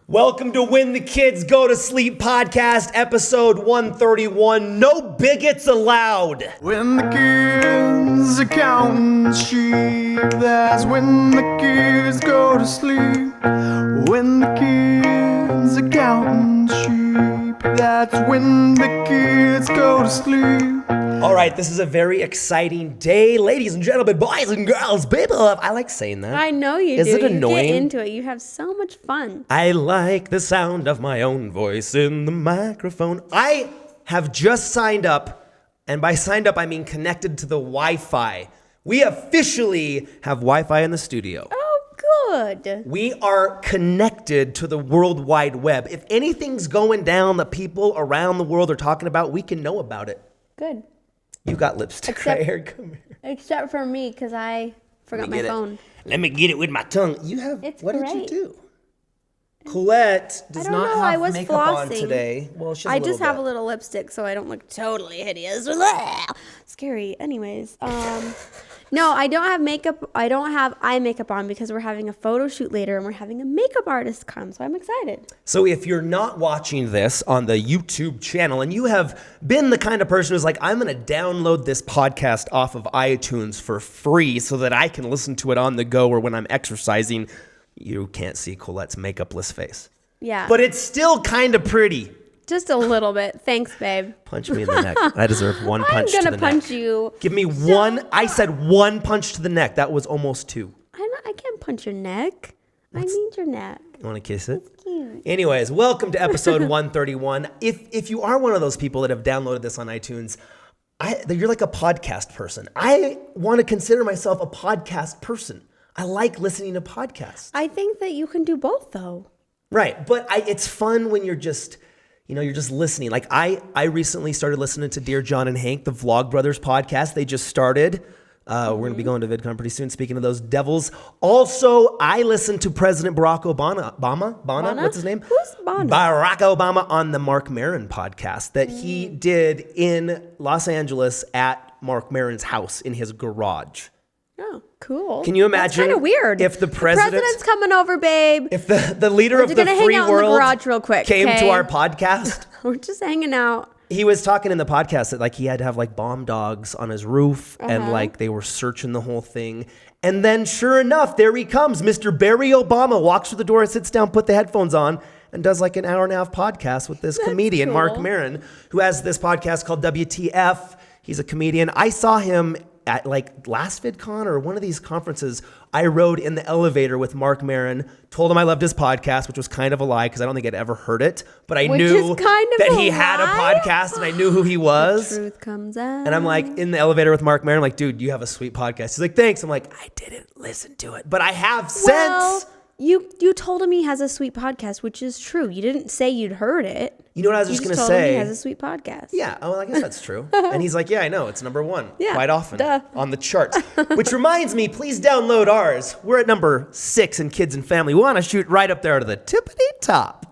Welcome to When the Kids Go to Sleep podcast, episode 131. No bigots allowed. When the kids are counting sheep, that's when the kids go to sleep. When the kids are counting sheep, that's when the kids go to sleep. All right, this is a very exciting day, ladies and gentlemen, boys and girls, people. I like saying that. I know you do. Is it annoying? You get into it. You have so much fun. I like the sound of my own voice in the microphone. I have just signed up, and by signed up, I mean connected to the Wi-Fi. We officially have Wi-Fi in the studio. Oh, good. We are connected to the World Wide Web. If anything's going down that people around the world are talking about, we can know about it. Good. You got lipstick right here. Come here. Except for me, because I forgot my phone. Let me get it with my tongue. You have. It's what great. did you do? Colette does I don't not know, have I was makeup on flossing. today. Well, she's I just have a little lipstick, so I don't look totally hideous. Scary. Anyways, no, I don't have makeup. I don't have eye makeup on because we're having a photo shoot later, and we're having a makeup artist come, so I'm excited. So if you're not watching this on the YouTube channel and you have been the kind of person who's like, I'm going to download this podcast off of iTunes for free so that I can listen to it on the go or when I'm exercising, you can't see Colette's makeupless face. Yeah. But it's still kind of pretty. Just a little bit. Thanks, babe. Punch me in the neck. I deserve one punch to the neck. I'm gonna punch you. Give me one. I said one punch to the neck. That was almost two. I can't punch your neck. I need your neck. You want to kiss it? It's cute. Anyways, welcome to episode 131. If you are one of those people that have downloaded this on iTunes, you're like a podcast person. I want to consider myself a podcast person. I like listening to podcasts. I think that you can do both, though. Right, but it's fun when you're just listening. Like I recently started listening to Dear John and Hank, the Vlog Brothers podcast. They just started. We're going to be going to VidCon pretty soon. Speaking of those devils. Also, I listened to President Barack Obama. What's his name? Who's Obama? Barack Obama on the Mark Maron podcast that he did in Los Angeles at Mark Maron's house in his garage. Oh, cool. Can you imagine? That's kind of weird. If the president's coming over, babe. If the leader of the gonna hang free out in the world garage real quick, came okay? to our podcast. We're just hanging out. He was talking in the podcast that like he had to have like bomb dogs on his roof and like they were searching the whole thing. And then sure enough, there he comes. Mr. Barry Obama walks through the door, sits down, put the headphones on, and does like an hour and a half podcast with this comedian, cool. Mark Maron, who has this podcast called WTF. He's a comedian. I saw him at like last VidCon or one of these conferences. I rode in the elevator with Mark Maron, told him I loved his podcast, which was kind of a lie because I don't think I'd ever heard it. But I knew that he had a podcast and I knew who he was. The truth comes out. And I'm like in the elevator with Mark Maron, like, dude, you have a sweet podcast. He's like, thanks. I'm like, I didn't listen to it, but I have since. You told him he has a sweet podcast, which is true. You didn't say you'd heard it. You know what I was just going to told him say? he has a sweet podcast. Yeah, well, I guess that's true. And he's like, yeah, I know. It's number one quite often on the charts. Which reminds me, please download ours. We're at number 6 in kids and family. We want to shoot right up there to the tippity top.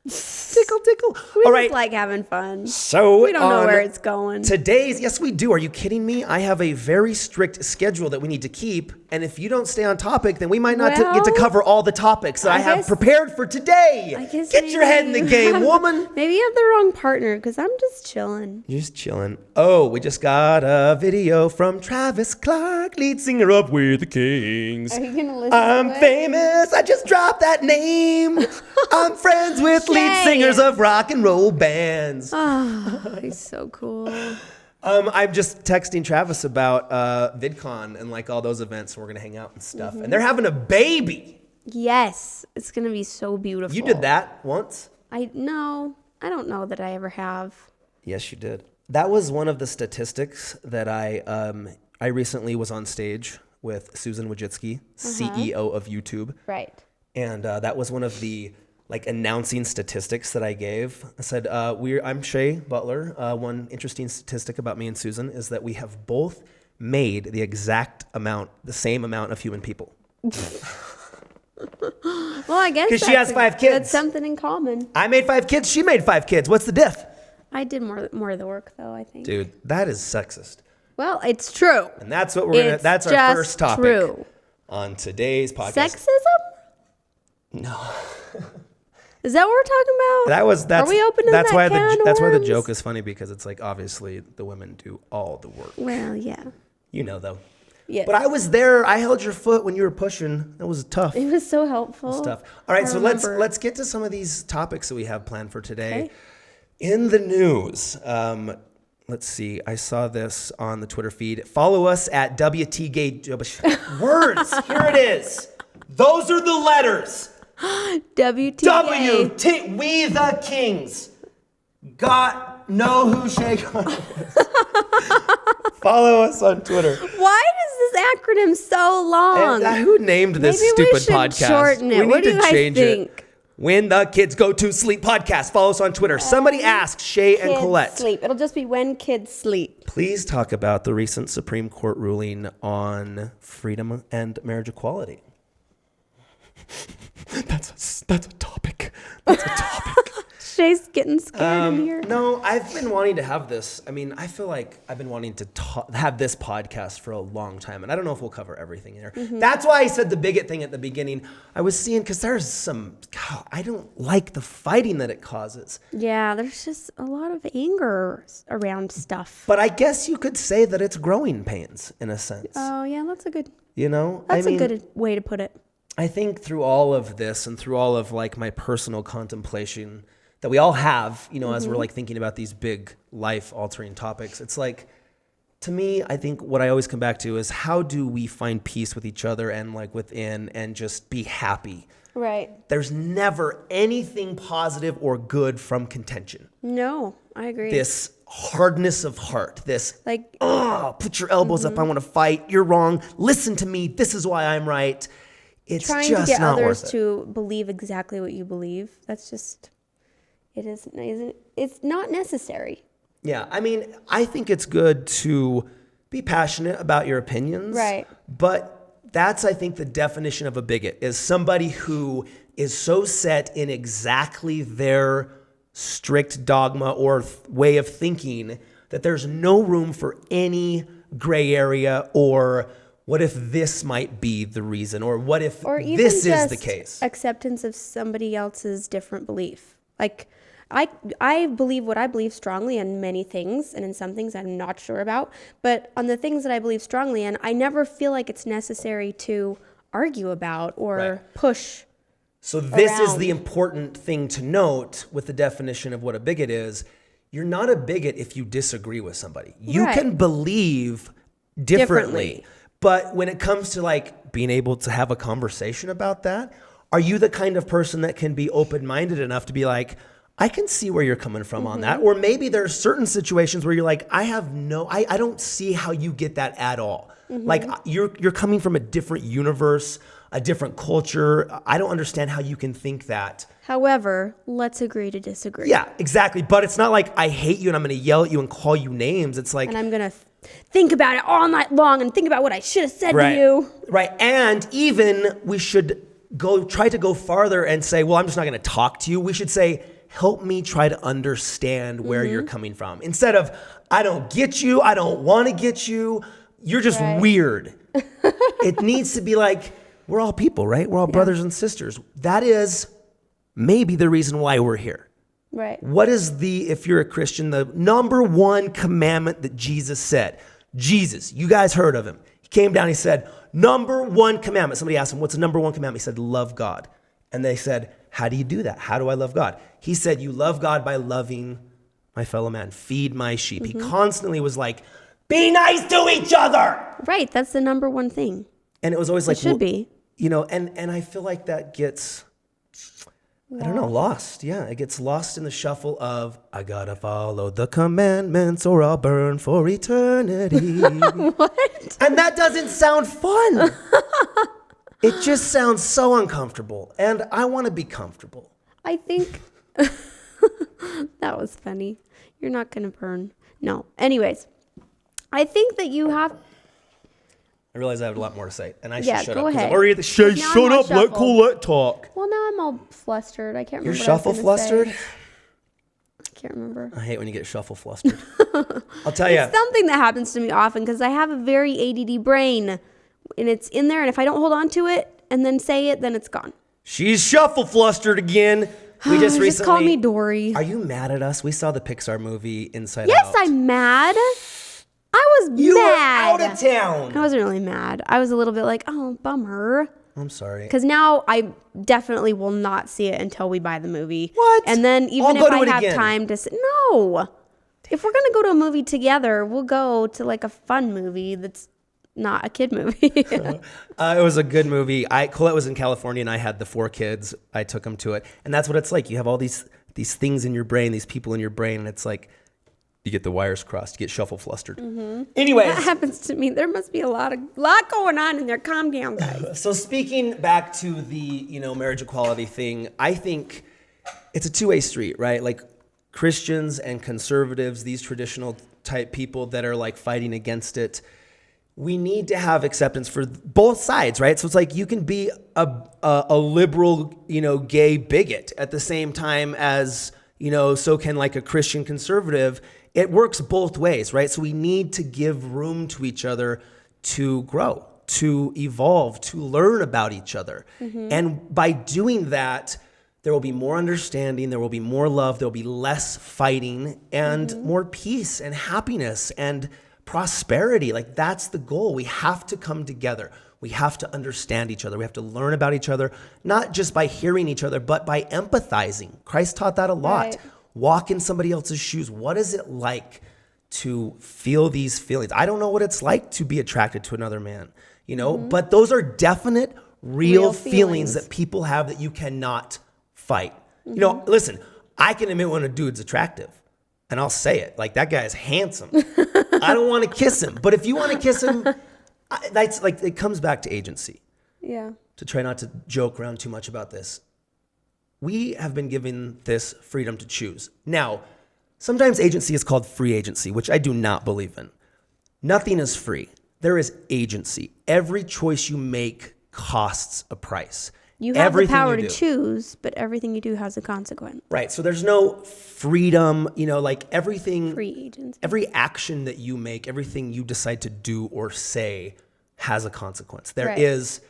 Tickle, tickle. We All just right. like having fun. So we don't know where it's going. Yes, we do. Are you kidding me? I have a very strict schedule that we need to keep. And if you don't stay on topic, then we might not get to cover all the topics that I have prepared for today. Get your head in the game, woman. Maybe you have the wrong partner because I'm just chilling. You're just chilling. Oh, we just got a video from Travis Clark, lead singer of We're the Kings. Are you going to listen I'm to it? famous. I just dropped that name. I'm friends with lead singers of rock and roll bands. Oh, he's so cool. I'm just texting Travis about VidCon and like all those events. We're going to hang out and stuff. And they're having a baby. Yes, it's going to be so beautiful. You did that once? No, I don't know that I ever have. Yes, you did. That was one of the statistics that I recently was on stage with Susan Wtkgts, CEO of YouTube. Right. And that was one of the like announcing statistics that I gave. I said, I'm Shay Butler. One interesting statistic about me and Susan is that we have both made the same amount of human people. Well, I guess because she has 5 kids. That's something in common. I made 5 kids. She made 5 kids. What's the diff? I did more of the work, though, I think. Dude, that is sexist. Well, it's true. And that's what we're gonna. That's our first topic true. on today's podcast. Sexism? No. Is that what we're talking about? That's Are we opening that's that why can of that's why the worms? joke is funny, because it's like obviously the women do all the work. Well, yeah. You know though. Yeah. But I was there. I held your foot when you were pushing. That was tough. It was so helpful. Stuff. All right, I so remember. let's get to some of these topics that we have planned for today. Okay. In the news, let's see. I saw this on the Twitter feed. Follow us at WTGate. Words. Here it is. Those are the letters. WTG. We the Kings. Got know who shake on it. Follow us on Twitter. Why is this acronym so long? And, who named this Maybe we stupid should podcast? shorten it. We What need do you to guys change think? it. When the Kids Go to Sleep podcast. Follow us on Twitter. Somebody asked Shay and Kids Colette. sleep. It'll just be when kids sleep. Please talk about the recent Supreme Court ruling on freedom and marriage equality. That's a topic. That's a topic. Shay's getting scared in here. No, I've been wanting to have this. I mean, I feel like I've been wanting to have this podcast for a long time, and I don't know if we'll cover everything here. Mm-hmm. That's why I said the bigot thing at the beginning. I was seeing, because there's some, I don't like the fighting that it causes. Yeah, there's just a lot of anger around stuff. But I guess you could say that it's growing pains in a sense. Oh, yeah, that's a good I mean, a good way to put it. I think through all of this and through all of like my personal contemplation that we all have, as we're like thinking about these big life altering topics, it's like, to me, I think what I always come back to is how do we find peace with each other and like within and just be happy? Right. There's never anything positive or good from contention. No, I agree. This hardness of heart, this like put your elbows up, I want to fight, you're wrong, listen to me, this is why I'm right. It's trying just to get not others worth it. to believe exactly what you believe. That's just it's not necessary. Yeah, I mean, I think it's good to be passionate about your opinions. Right. But that's, I think, the definition of a bigot is somebody who is so set in exactly their strict dogma or way of thinking that there's no room for any gray area or what if this might be the reason or what if Or even this is just the case. acceptance of somebody else's different belief. Like I believe what I believe strongly in many things, and in some things I'm not sure about. But on the things that I believe strongly in, I never feel like it's necessary to argue about or Right. push. So this is around. the important thing to note with the definition of what a bigot is. You're not a bigot if you disagree with somebody. You Right. can believe differently. But when it comes to like being able to have a conversation about that, are you the kind of person that can be open-minded enough to be like, I can see where you're coming from on that. Or maybe there are certain situations where you're like, I don't see how you get that at all. Like you're coming from a different universe, a different culture. I don't understand how you can think that. However, let's agree to disagree. Yeah, exactly. But it's not like I hate you and I'm going to yell at you and call you names. It's like, And I'm going to think about it all night long and think about what I should have said to you. Right. And even we should try to go farther and say, well, I'm just not going to talk to you. We should say, help me try to understand where you're coming from. Instead of, I don't get you, I don't want to get you, you're just Right. weird. It needs to be like, we're all people, right? We're all brothers and sisters. That is maybe the reason why we're here. Right. What is if you're a Christian, the number one commandment that Jesus said? Jesus, you guys heard of him. He came down, he said, number one commandment. Somebody asked him, what's the number one commandment? He said, love God. And they said, how do you do that? How do I love God? He said, you love God by loving my fellow man. Feed my sheep. He constantly was like, be nice to each other. Right. That's the number one thing. And it was always like, It should be. And I feel like that gets, I don't know, lost. Yeah, it gets lost in the shuffle of, I gotta follow the commandments or I'll burn for eternity. What? And that doesn't sound fun. It just sounds so uncomfortable. And I want to be comfortable. I think that was funny. You're not going to burn. No. Anyways, I think that you have. I realize I have a lot more to say. And I should Yeah, shut go up. 'cause I'm ahead. already at the Now I'm shut all up, let shuffled. Colette talk. Well, now I'm all flustered. I can't You're remember. shuffle flustered? I can't remember. I hate when you get shuffle flustered. I'll tell you. It's something that happens to me often because I have a very ADD brain and it's in there. And if I don't hold on to it and then say it, then it's gone. She's shuffle flustered again. We just recently. Just call me Dory. Are you mad at us? We saw the Pixar movie Inside Out. Yes, I'm mad. I was You mad. were out of town. I wasn't really mad. I was a little bit like, oh, bummer. I'm sorry. Because now I definitely will not see it until we buy the movie. What? And then even I'll if go to I it have again. time to sit, no. If we're gonna go to a movie together, we'll go to like a fun movie that's not a kid movie. It was a good movie. Colette was in California, and I had the 4 kids. I took them to it, and that's what it's like. You have all these things in your brain, these people in your brain, and it's like you get the wires crossed, you get shuffle flustered. Anyways, That happens to me. There must be a lot going on in there. Calm down, guys. so speaking back to the marriage equality thing, I think it's a two-way street, right? Like Christians and conservatives, these traditional type people that are like fighting against it. We need to have acceptance for both sides, right? So it's like you can be a liberal, gay bigot at the same time as, so can like a Christian conservative. It works both ways, right? So we need to give room to each other to grow, to evolve, to learn about each other. And by doing that, there will be more understanding, there will be more love, there will be less fighting, and more peace and happiness and prosperity. Like that's the goal. We have to come together. We have to understand each other. We have to learn about each other, not just by hearing each other, but by empathizing. Christ taught that a lot. Right. Walk in somebody else's shoes. What is it like to feel these feelings? I don't know what it's like to be attracted to another man, but those are definite, real feelings that people have that you cannot fight. Listen, I can admit when a dude's attractive. And I'll say it, like that guy is handsome. I don't want to kiss him. But if you want to kiss him, that's like, it comes back to agency. Yeah. To try not to joke around too much about this. We have been given this freedom to choose. Now, sometimes agency is called free agency, which I do not believe in. Nothing is free. There is agency. Every choice you make costs a price. You have Everything the power you to do. choose, but everything you do has a consequence. Right. So there's no freedom, like everything. Free agency. Every action that you make, everything you decide to do or say has a consequence. There is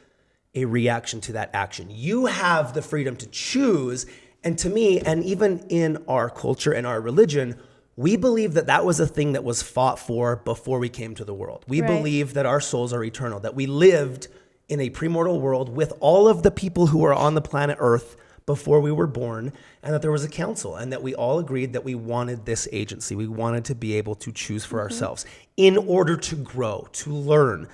a reaction to that action. You have the freedom to choose. And to me, and even in our culture and our religion, we believe that that was a thing that was fought for before we came to the world. We believe that our souls are eternal, that we lived in a premortal world with all of the people who were on the planet Earth before we were born, and that there was a council, and that we all agreed that we wanted this agency. We wanted to be able to choose for ourselves in order to grow, to learn,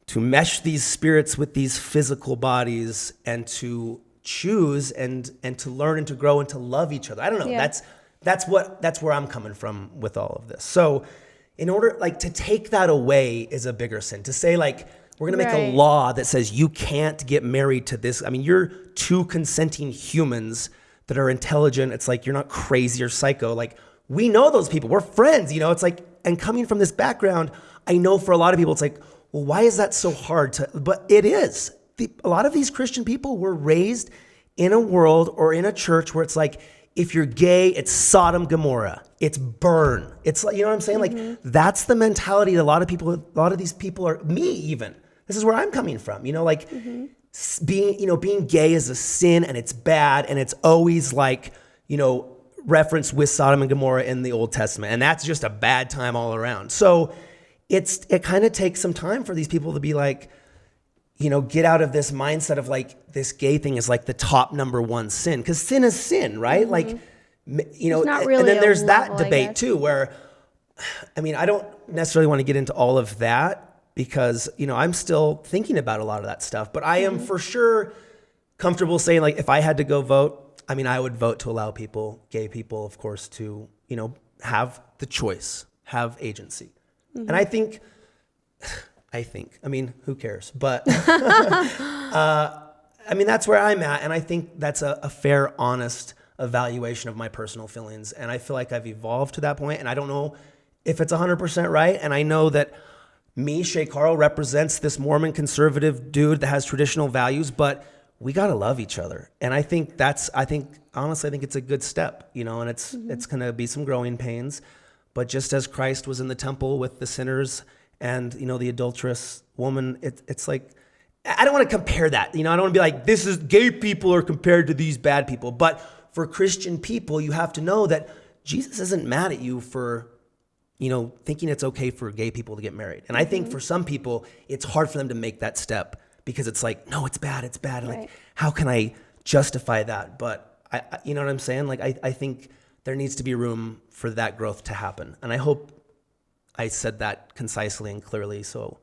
to mesh these spirits with these physical bodies, and to choose and to learn and to grow and to love each other. I don't know. Yeah. That's where I'm coming from with all of this. So in order, like, to take that away is a bigger sin. To say, like, we're going to make a law that says you can't get married to this. I mean, you're two consenting humans that are intelligent. It's like, you're not crazy or psycho. Like, we know those people. We're friends, It's like, and coming from this background, I know for a lot of people, it's like, well, why is that so hard to, but it is. A lot of these Christian people were raised in a world or in a church where it's like, if you're gay, it's Sodom, Gomorrah. It's burn. It's like, you know what I'm saying? Like, that's the mentality that a lot of these people are, me even. This is where I'm coming from, being gay is a sin and it's bad. And it's always like, referenced with Sodom and Gomorrah in the Old Testament. And that's just a bad time all around. So it kind of takes some time for these people to be like, get out of this mindset of like, this gay thing is like the top number one sin. Cause sin is sin, right? Like, It's not really and then a there's that level, I debate guess. too, where, I don't necessarily want to get into all of that because, I'm still thinking about a lot of that stuff, but I am for sure comfortable saying, like, if I had to go vote, I would vote to allow gay people, of course, to, have the choice, have agency. And I think, who cares? But, that's where I'm at. And I think that's a fair, honest evaluation of my personal feelings. And I feel like I've evolved to that point. And I don't know if it's 100% right. And I know that me, Shay Carl, represents this Mormon conservative dude that has traditional values, but we got to love each other. And I think honestly, I think it's a good step, and it's going to be some growing pains. But just as Christ was in the temple with the sinners and, the adulterous woman, it's like I don't want to compare that. I don't want to be like, this is gay people are compared to these bad people. But for Christian people, you have to know that Jesus isn't mad at you for, thinking it's okay for gay people to get married. And I think for some people, it's hard for them to make that step because it's like, no, it's bad. It's bad. Right. Like, how can I justify that? But I you know what I'm saying? Like, I think there needs to be room for that growth to happen. And I hope I said that concisely and clearly so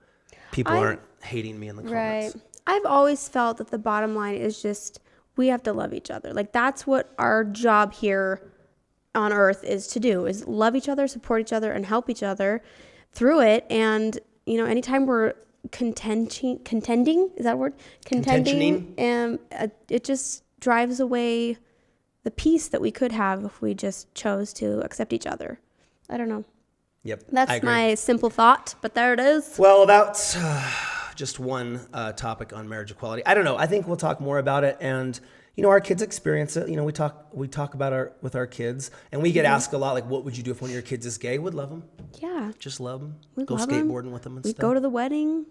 people aren't hating me in the comments. Right. I've always felt that the bottom line is just we have to love each other. Like that's what our job here on earth is to do, is love each other, support each other, and help each other through it. And, anytime we're contending, is that a word? Contending, it just drives away the peace that we could have if we just chose to accept each other. I don't know. Yep. That's my simple thought, but there it is. Well, that's just one topic on marriage equality. I don't know. I think we'll talk more about it, and our kids experience it. We talk about with our kids, and we get asked a lot, like, what would you do if one of your kids is gay? Would love them. Yeah. Just love them. We'd Go love skateboarding with them and We'd stuff. go to the wedding.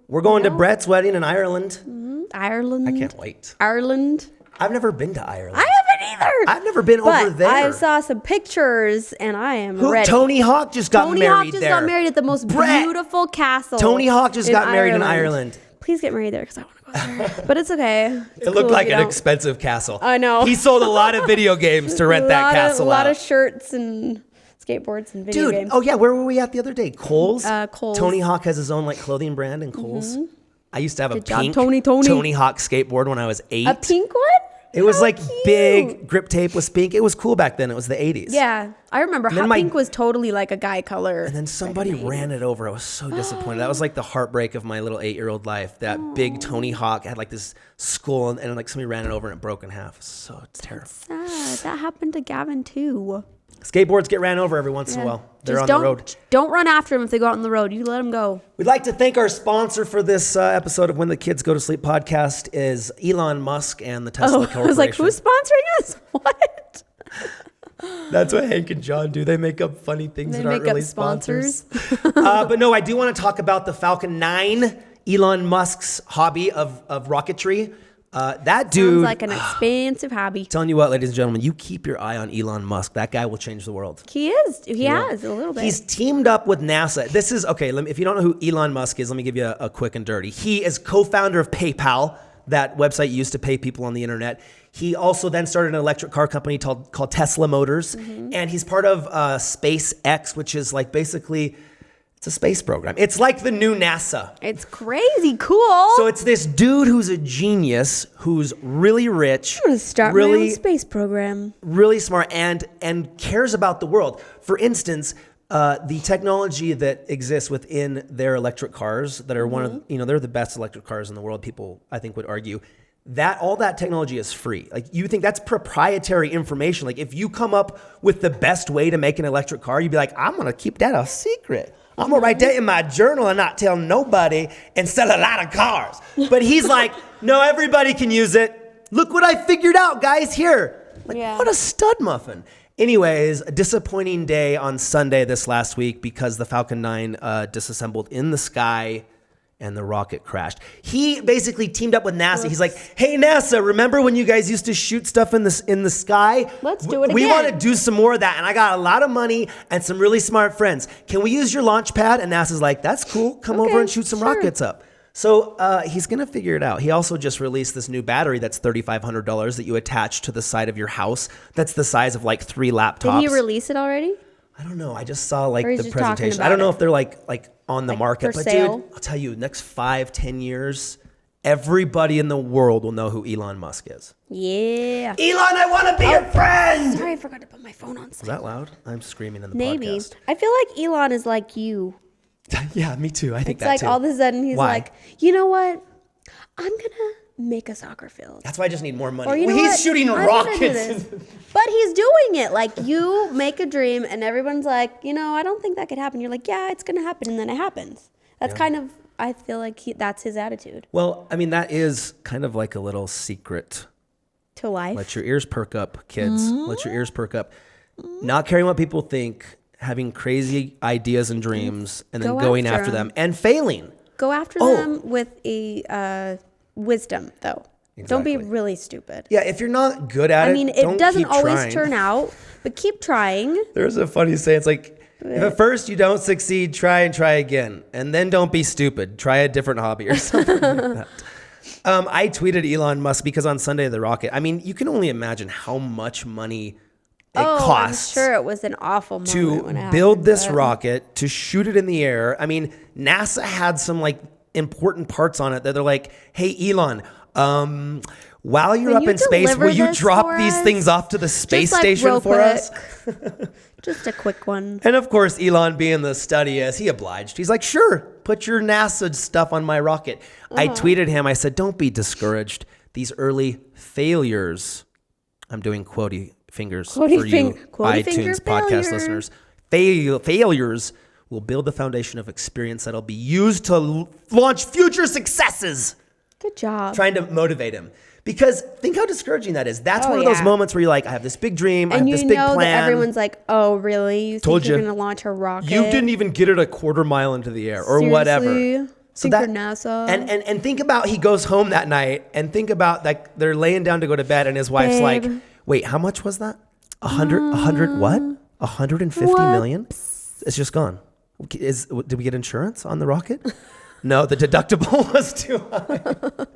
We're going to Brett's wedding in Ireland. Ireland. I can't wait. Ireland. I've never been to Ireland. I haven't either. I've never been over there. I saw some pictures, and I am ready. Tony Hawk just got married there. Tony Hawk just got married at the most beautiful castle. Tony Hawk just got married in Ireland. Please get married there because I want to go there. But it's okay. It looked like an expensive castle. I know. He sold a lot of video games to rent that castle A lot out. of shirts and skateboards and video games. Oh yeah, where were we at the other day? Kohl's? Kohl's. Tony Hawk has his own clothing brand in Kohl's. I used to have a pink Tony. Tony Hawk skateboard when I was 8. A pink one? It was How like cute. big grip tape was pink. It was cool back then. It was the 80s. Yeah, I remember hot pink was totally like a guy color. And then somebody ran it over. I was so disappointed. That was like the heartbreak of my little 8-year-old life. That big Tony Hawk had like this skull, and like somebody ran it over and it broke in half. So terrible. Sad. That happened to Gavin too. Skateboards get ran over every once in a while. They're on the road. Don't run after them if they go out on the road. You let them go. We'd like to thank our sponsor for this episode of When the Kids Go to Sleep podcast is Elon Musk and the Tesla Corporation. I was like, who's sponsoring us? What? That's what Hank and John do. They make up funny things that aren't really sponsors. sponsors. But no, I do want to talk about the Falcon 9, Elon Musk's hobby of rocketry. That dude, Sounds like an expensive hobby. telling you what, ladies and gentlemen, you keep your eye on Elon Musk. That guy will change the world. He is. He has a little bit. He's teamed up with NASA. This is, okay, if you don't know who Elon Musk is, let me give you a quick and dirty. He is co-founder of PayPal, that website used to pay people on the internet. He also then started an electric car company called Tesla Motors. And he's part of SpaceX, which is like basically... it's a space program. It's like the new NASA. It's crazy cool. So it's this dude who's a genius, who's really rich, I'm gonna start my own space program. really smart, and cares about the world. For instance, the technology that exists within their electric cars that are one of, they're the best electric cars in the world. People, I think, would argue that all that technology is free. Like, you think that's proprietary information. Like, if you come up with the best way to make an electric car, you'd be like, I'm gonna keep that a secret. I'm gonna write that in my journal and not tell nobody and sell a lot of cars. But he's like, no, everybody can use it. Look what I figured out, guys, here. Like, what a stud muffin. Anyways, a disappointing day on Sunday this last week because the Falcon 9 disassembled in the sky and the rocket crashed. He basically teamed up with NASA. He's like, hey, NASA, remember when you guys used to shoot stuff in the sky? Let's do it We again. want to do some more of that. And I got a lot of money and some really smart friends. Can we use your launch pad? And NASA's like, that's cool. Come over and shoot some rockets up. So he's going to figure it out. He also just released this new battery that's $3,500 that you attach to the side of your house. That's the size of like 3 laptops. Did he release it already? I don't know. I just saw like he's the just talking presentation. about I don't know it. if they're like on the Like market. for But sale? dude, I'll tell you, next 5-10 years, everybody in the world will know who Elon Musk is. Yeah. Elon, I want to be your friend. Sorry, I forgot to put my phone on Is silent. that loud? I'm screaming in the Maybe. podcast. I feel like Elon is like you. Yeah, me too. I think It's that like too. all of a sudden he's Why? like, you know what? I'm gonna make a soccer field. That's why I just need more money. Or you know He's what? shooting I'm gonna do rockets. this. But he's doing it. Like, you make a dream and everyone's like, I don't think that could happen. You're like, yeah, it's gonna happen, and then it happens. That's kind of, I feel like that's his attitude Well, I mean, that is kind of like a little secret. to life. Let your ears perk up, kids. Let your ears perk up. Not caring what people think, having crazy ideas and dreams, and then Go going after after them them. and failing. Go after them with a wisdom, though. Don't be Exactly. really stupid. Yeah, if you're not good at it, I mean, don't it doesn't keep always trying. turn out, but keep trying. There's a funny saying. It's like, if at first you don't succeed, try and try again. And then don't be stupid. Try a different hobby or something like that. I tweeted Elon Musk because on Sunday the rocket, I mean, you can only imagine how much money it costs I'm sure it was an awful moment to when it build happened, this but- rocket, to shoot it in the air. I mean, NASA had some like important parts on it that they're like, hey, Elon, while you're Can up you in space, deliver will you this drop for these us? things off to the space Just, like, station real for us? Just a quick one. And of course, Elon, being the study-ass, he obliged. He's like, sure, put your NASA stuff on my rocket. I tweeted him. I said, don't be discouraged. These early failures, I'm doing quotey fingers for you quotey finger iTunes podcast failure. listeners. Failures will build the foundation of experience that'll be used to launch future successes. Good job. Trying to motivate him. Because think how discouraging that is. That's one of those yeah. moments where you're like, I have this big dream. I have And this you big know plan. that everyone's like, oh, really? You Told think you're you. going to launch a rocket? You didn't even get it a quarter mile into the air or whatever. Seriously? So Think that you're NASA? and think about he goes home that night and think about like they're laying down to go to bed and his wife's like, Babe. wait, how much was that? 100 what? 150 million? It's just gone. Did we get insurance on the rocket? No, the deductible was too high.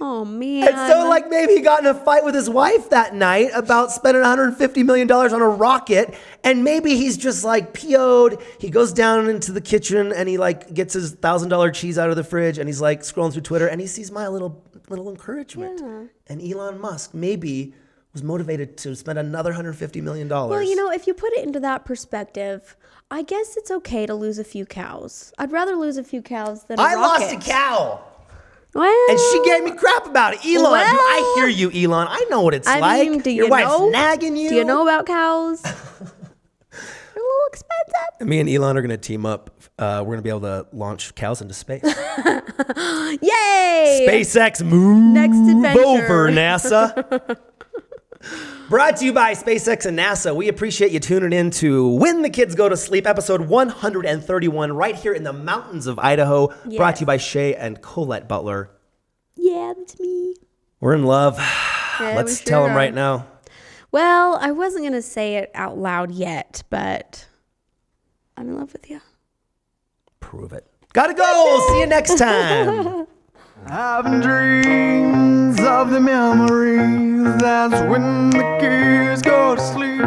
Oh, man. And so, like, maybe he got in a fight with his wife that night about spending $150 million on a rocket. And maybe he's just like PO'd. He goes down into the kitchen and he like gets his $1,000 cheese out of the fridge and he's like scrolling through Twitter and he sees my little encouragement. Yeah. And Elon Musk maybe was motivated to spend another $150 million. Well, you know, if you put it into that perspective, I guess it's okay to lose a few cows. I'd rather lose a few cows than a I rocket. lost a cow. Well, And she gave me crap about it. Elon, I hear you, Elon. I know what it's I like. mean, do Your you wife's know? nagging you. Do you know about cows? They're a little expensive. Me and Elon are going to team up. We're going to be able to launch cows into space. Yay! SpaceX, move Next adventure. over, NASA. Brought to you by SpaceX and NASA. We appreciate you tuning in to When the Kids Go to Sleep, episode 131, right here in the mountains of Idaho. Yes. Brought to you by Shay and Colette Butler. Yeah, that's me. We're in love. Yeah, Let's we tell sure them are. right now. Well, I wasn't going to say it out loud yet, but I'm in love with you. Prove it. Gotta go. See you next time. Having dreams of the memories. That's when the kids go to sleep.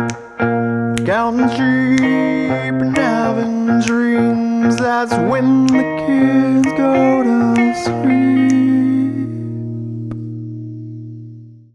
Counting sheep and having dreams. That's when the kids